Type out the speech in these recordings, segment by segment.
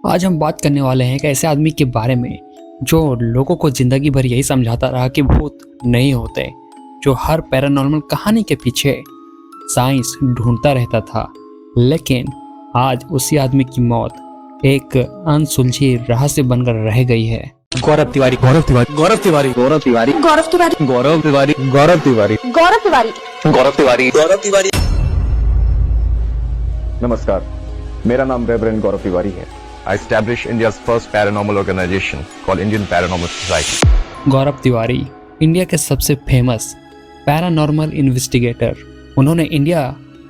आज हम बात करने वाले हैं एक ऐसे आदमी के बारे में जो लोगों को जिंदगी भर यही समझाता रहा कि भूत नहीं होते, जो हर पैरानॉर्मल कहानी के पीछे साइंस ढूंढता रहता था। लेकिन आज उसी आदमी की मौत एक अनसुलझी रहस्य बनकर रह गई है। गौरव तिवारी, गौरव तिवारी, गौरव तिवारी, गौरव तिवारी, गौरव तिवारी, गौरव तिवारी, गौरव तिवारी, गौरव तिवारी, गौरव तिवारी, गौरव तिवारी। नमस्कार, मेरा नाम रेवरेंड गौरव तिवारी है। I established India's first paranormal organization called Indian Paranormal Society. Gaurav Tiwari India के सबसे फेमस पैरानॉर्मल इन्वेस्टिगेटर। उन्होंने इंडिया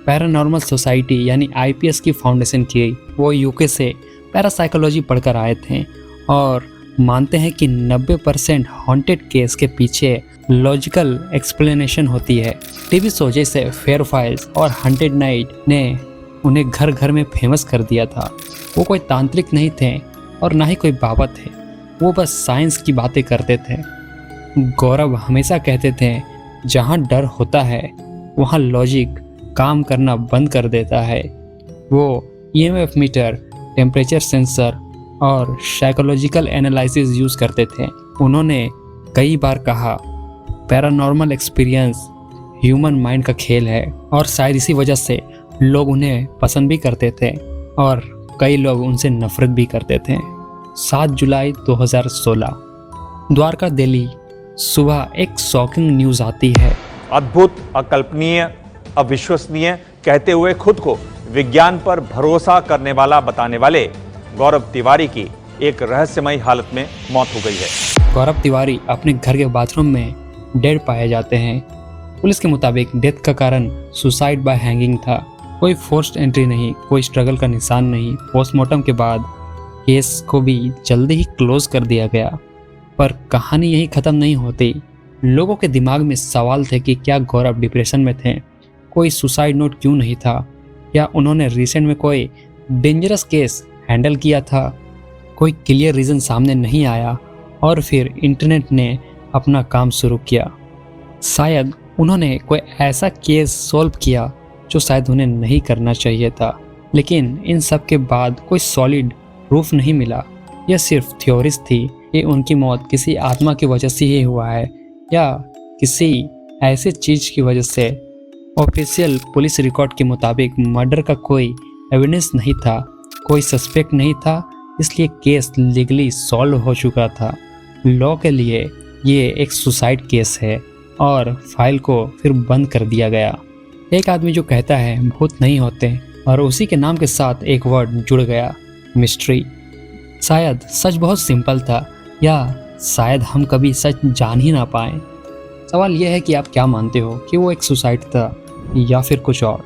पैरानॉर्मल सोसाइटी यानी IPS की फाउंडेशन की। वो यूके से पैरासाइकोलॉजी पढ़कर आए थे और मानते हैं कि 90% हॉन्टेड केस के पीछे लॉजिकल एक्सप्लेनेशन होती है। टीवी शो जैसे फेयर फाइल्स और हंटेड नाइट ने उन्हें घर घर में फेमस कर दिया था। वो कोई तांत्रिक नहीं थे और ना ही कोई बाबा थे, वो बस साइंस की बातें करते थे। गौरव हमेशा कहते थे जहाँ डर होता है वहाँ लॉजिक काम करना बंद कर देता है। वो EMF मीटर, टेम्परेचर सेंसर और साइकोलॉजिकल एनालिसिस यूज़ करते थे। उन्होंने कई बार कहा पैरानॉर्मल एक्सपीरियंस ह्यूमन माइंड का खेल है और शायद इसी वजह से लोग उन्हें पसंद भी करते थे और कई लोग उनसे नफरत भी करते थे। 7 जुलाई 2016 द्वारका दिल्ली। सुबह एक शॉकिंग न्यूज़ आती है। अद्भुत, अकल्पनीय, अविश्वसनीय कहते हुए खुद को विज्ञान पर भरोसा करने वाला बताने वाले गौरव तिवारी की एक रहस्यमयी हालत में मौत हो गई है। गौरव तिवारी अपने घर के बाथरूम में डेड पाए जाते हैं। पुलिस के मुताबिक डेथ का कारण सुसाइड बाय हैंगिंग था। कोई फोर्स्ड एंट्री नहीं, कोई स्ट्रगल का निशान नहीं। पोस्टमार्टम के बाद केस को भी जल्दी ही क्लोज कर दिया गया। पर कहानी यही ख़त्म नहीं होती। लोगों के दिमाग में सवाल थे कि क्या गौरव डिप्रेशन में थे, कोई सुसाइड नोट क्यों नहीं था, या उन्होंने रिसेंट में कोई डेंजरस केस हैंडल किया था। कोई क्लियर रीज़न सामने नहीं आया और फिर इंटरनेट ने अपना काम शुरू किया। शायद उन्होंने कोई ऐसा केस सॉल्व किया जो शायद उन्हें नहीं करना चाहिए था। लेकिन इन सब के बाद कोई सॉलिड प्रूफ नहीं मिला। यह सिर्फ थ्योरीज थी कि उनकी मौत किसी आत्मा की वजह से ही हुआ है या किसी ऐसे चीज़ की वजह से। ऑफिशियल पुलिस रिकॉर्ड के मुताबिक मर्डर का कोई एविडेंस नहीं था, कोई सस्पेक्ट नहीं था, इसलिए केस लीगली सॉल्व हो चुका था। लॉ के लिए ये एक सुसाइड केस है और फाइल को फिर बंद कर दिया गया। एक आदमी जो कहता है भूत नहीं होते और उसी के नाम के साथ एक वर्ड जुड़ गया, मिस्ट्री। शायद सच बहुत सिंपल था या शायद हम कभी सच जान ही ना पाए। सवाल यह है कि आप क्या मानते हो कि वो एक सुसाइड था या फिर कुछ और।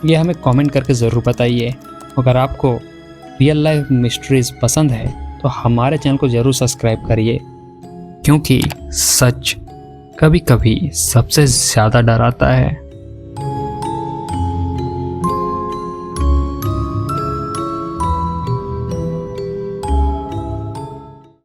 ये हमें कमेंट करके ज़रूर बताइए। अगर आपको रियल लाइफ मिस्ट्रीज पसंद है तो हमारे चैनल को ज़रूर सब्सक्राइब करिए, क्योंकि सच कभी कभी सबसे ज़्यादा डराता है।